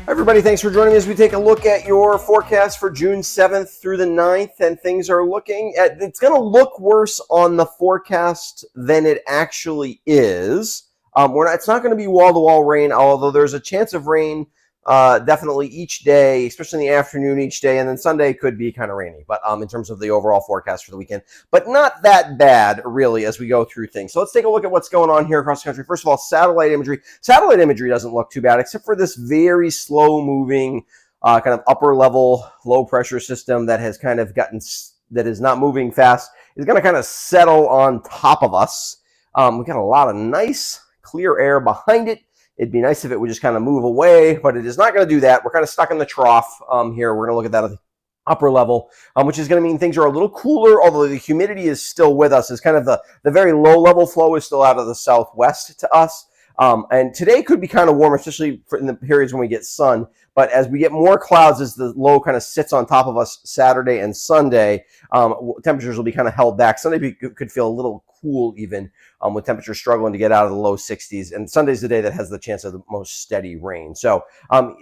Everybody, thanks for joining me as we take a look at your forecast for June 7th through the 9th, and things are looking at, it's going to look worse on the forecast than it actually is. It's not going to be wall-to-wall rain, although there's a chance of rain definitely each day, especially in the afternoon each day, and then Sunday could be kind of rainy, but in terms of the overall forecast for the weekend, but not that bad, really, as we go through things. So let's take a look at what's going on here across the country. First of all, satellite imagery. Satellite imagery doesn't look too bad, except for this very slow-moving kind of upper-level low-pressure system that has kind of that is not moving fast. It's going to kind of settle on top of us. We've got a lot of nice, clear air behind it. It'd be nice if it would just kind of move away, but it is not going to do that. We're kind of stuck in the trough here. We're going to look at that at the upper level, which is going to mean things are a little cooler, although the humidity is still with us. It's kind of the very low-level flow is still out of the southwest to us. And today could be kind of warm, especially in the periods when we get sun. But as we get more clouds, as the low kind of sits on top of us Saturday and Sunday, temperatures will be kind of held back. Sunday could feel a little cool even, with temperatures struggling to get out of the low 60s. And Sunday's the day that has the chance of the most steady rain. So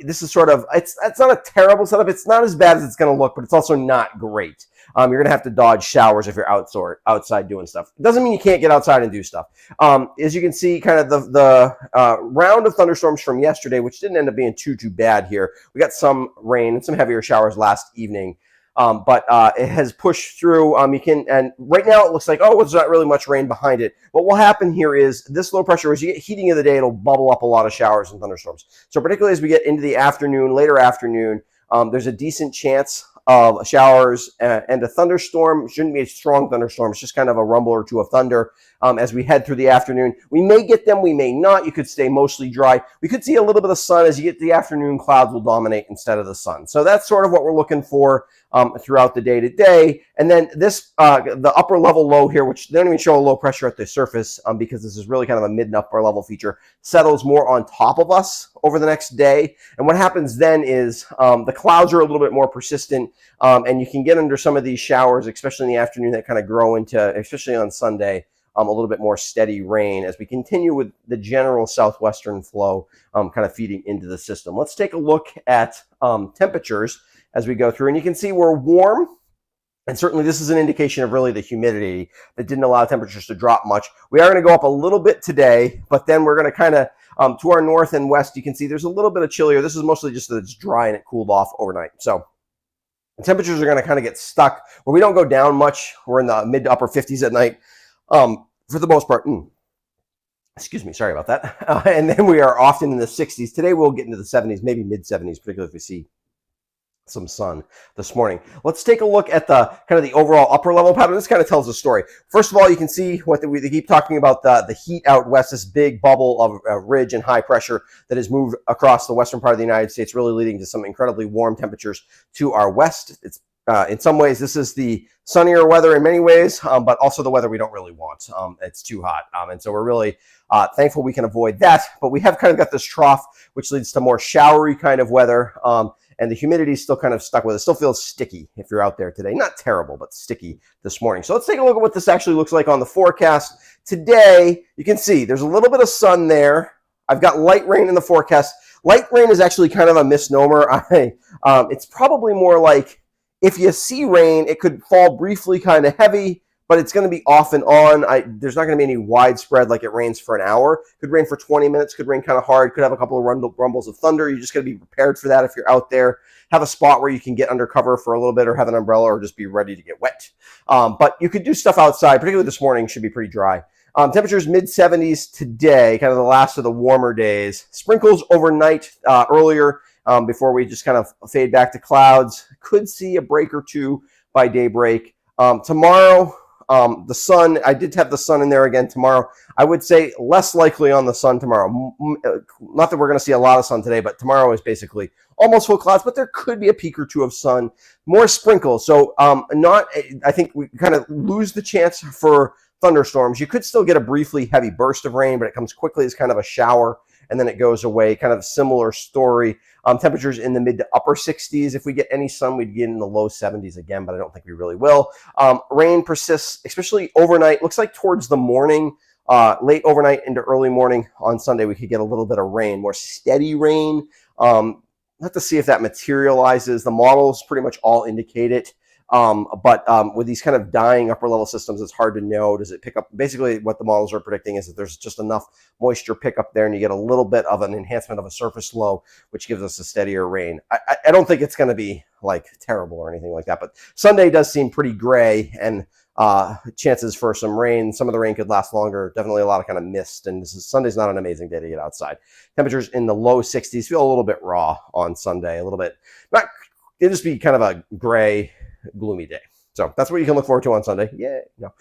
this is sort of, it's not a terrible setup. It's not as bad as it's going to look, but it's also not great. You're going to have to dodge showers if you're outside doing stuff. It doesn't mean you can't get outside and do stuff. As you can see, kind of the round of thunderstorms from yesterday, which didn't end up being too bad here. We got some rain and some heavier showers last evening. But it has pushed through. And right now it looks like, there's not really much rain behind it. What will happen here is this low pressure, as you get heating of the day, it'll bubble up a lot of showers and thunderstorms. So particularly as we get into the afternoon, later afternoon, there's a decent chance of showers and a thunderstorm. It shouldn't be a strong thunderstorm. It's just kind of a rumble or two of thunder as we head through the afternoon. We may get them, we may not. You could stay mostly dry. We could see a little bit of sun. As you get to the afternoon, clouds will dominate instead of the sun. So that's sort of what we're looking for throughout the day today. And then this, the upper level low here, which they don't even show a low pressure at the surface because this is really kind of a mid and upper level feature, settles more on top of us over the next day. And what happens then is the clouds are a little bit more persistent, and you can get under some of these showers, especially in the afternoon, that kind of grow into, especially on Sunday, a little bit more steady rain as we continue with the general southwestern flow kind of feeding into the system. Let's take a look at temperatures as we go through, and you can see we're warm. And certainly this is an indication of really the humidity that didn't allow temperatures to drop much. We are going to go up a little bit today, but then we're going to kind of, to our north and west, you can see there's a little bit of chillier. This is mostly just that it's dry and it cooled off overnight. So the temperatures are going to kind of get stuck where we don't go down much. We're in the mid to upper 50s at night for the most part. Excuse me, sorry about that. And then we are often in the 60s. Today we'll get into the 70s, maybe mid 70s, particularly if we see some sun this morning. Let's take a look at the kind of the overall upper level pattern. This kind of tells a story. First of all, you can see what they keep talking about the heat out west, this big bubble of ridge and high pressure that has moved across the western part of the United States, really leading to some incredibly warm temperatures to our west. It's in some ways, this is the sunnier weather in many ways, but also the weather we don't really want. It's too hot. And so we're really thankful we can avoid that. But we have kind of got this trough, which leads to more showery kind of weather. And the humidity is still kind of stuck with it. It still feels sticky if you're out there today. Not terrible, but sticky this morning. So let's take a look at what this actually looks like on the forecast. Today, you can see there's a little bit of sun there. I've got light rain in the forecast. Light rain is actually kind of a misnomer. It's probably more like if you see rain, it could fall briefly kind of heavy, but it's going to be off and on. There's not going to be any widespread like it rains for an hour. Could rain for 20 minutes, could rain kind of hard, could have a couple of rumbles of thunder. You just got to be prepared for that if you're out there. Have a spot where you can get under cover for a little bit or have an umbrella or just be ready to get wet. But you could do stuff outside, particularly this morning, should be pretty dry. Temperatures mid-70s today, kind of the last of the warmer days. Sprinkles overnight earlier before we just kind of fade back to clouds. Could see a break or two by daybreak. Tomorrow, the sun, I did have the sun in there again tomorrow. I would say less likely on the sun tomorrow. Not that we're going to see a lot of sun today, but tomorrow is basically almost full clouds, but there could be a peak or two of sun. More sprinkles. So I think we kind of lose the chance for thunderstorms. You could still get a briefly heavy burst of rain, but it comes quickly as kind of a shower, and then it goes away. Kind of similar story. Temperatures in the mid to upper 60s. If we get any sun, we'd get in the low 70s again, but I don't think we really will. Rain persists, especially overnight. Looks like towards the morning, late overnight into early morning on Sunday, we could get a little bit of rain, more steady rain. have to see if that materializes. The models pretty much all indicate it. But with these kind of dying upper level systems, it's hard to know. Does it pick up? Basically, what the models are predicting is that there's just enough moisture pickup there, and you get a little bit of an enhancement of a surface low, which gives us a steadier rain. I don't think it's going to be like terrible or anything like that, but Sunday does seem pretty gray, and chances for some rain. Some of the rain could last longer. Definitely a lot of kind of mist, and Sunday's not an amazing day to get outside. Temperatures in the low 60s. Feel a little bit raw on Sunday. A little bit. It'll just be kind of a gray, gloomy day. So that's what you can look forward to on Sunday. Yeah, no.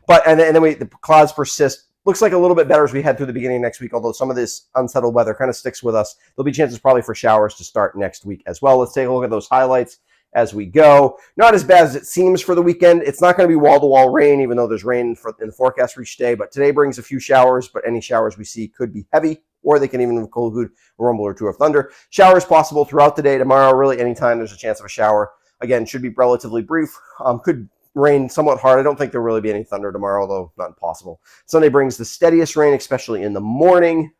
But then the clouds persist. Looks like a little bit better as we head through the beginning of next week, although some of this unsettled weather kind of sticks with us. There'll be chances probably for showers to start next week as well. Let's take a look at those highlights as we go. Not as bad as it seems for the weekend. It's not going to be wall-to-wall rain, even though there's rain in the forecast for each day. But today brings a few showers, but any showers we see could be heavy, or they can even include a rumble or two of thunder. Showers possible throughout the day. Tomorrow, really anytime there's a chance of a shower. Again, should be relatively brief. Could rain somewhat hard. I don't think there'll really be any thunder tomorrow, although not impossible. Sunday brings the steadiest rain, especially in the morning.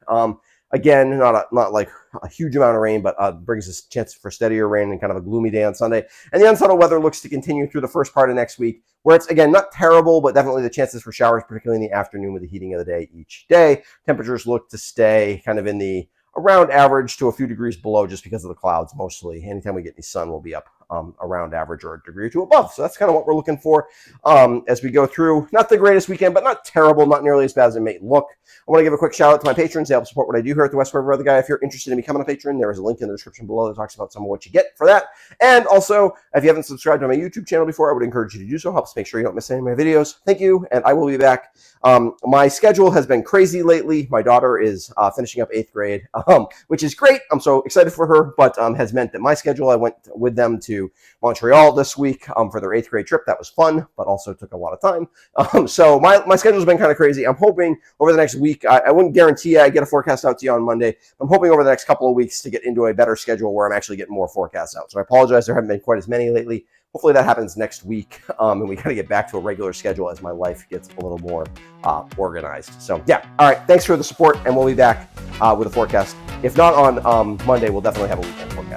Again, not like a huge amount of rain, but brings us a chance for steadier rain and kind of a gloomy day on Sunday. And the unsettled weather looks to continue through the first part of next week, where it's, again, not terrible, but definitely the chances for showers, particularly in the afternoon with the heating of the day each day. Temperatures look to stay kind of in the around average to a few degrees below just because of the clouds mostly. Anytime we get any sun, we'll be up around average or a degree or two above. So that's kind of what we're looking for as we go through. Not the greatest weekend, but not terrible, not nearly as bad as it may look. I want to give a quick shout out to my patrons. They help support what I do here at the West River Weather Guy. If you're interested in becoming a patron, there is a link in the description below that talks about some of what you get for that. And also, if you haven't subscribed to my YouTube channel before, I would encourage you to do so. Helps make sure you don't miss any of my videos. Thank you, and I will be back. My schedule has been crazy lately. My daughter is finishing up 8th grade, which is great. I'm so excited for her, but has meant that my schedule, I went with them to Montreal this week for their 8th grade trip. That was fun, but also took a lot of time. So my schedule's been kind of crazy. I'm hoping over the next week, I wouldn't guarantee I get a forecast out to you on Monday. I'm hoping over the next couple of weeks to get into a better schedule where I'm actually getting more forecasts out. So I apologize, there haven't been quite as many lately. Hopefully that happens next week, and we got to get back to a regular schedule as my life gets a little more organized. So yeah, all right, thanks for the support, and we'll be back with a forecast. If not on Monday, we'll definitely have a weekend forecast.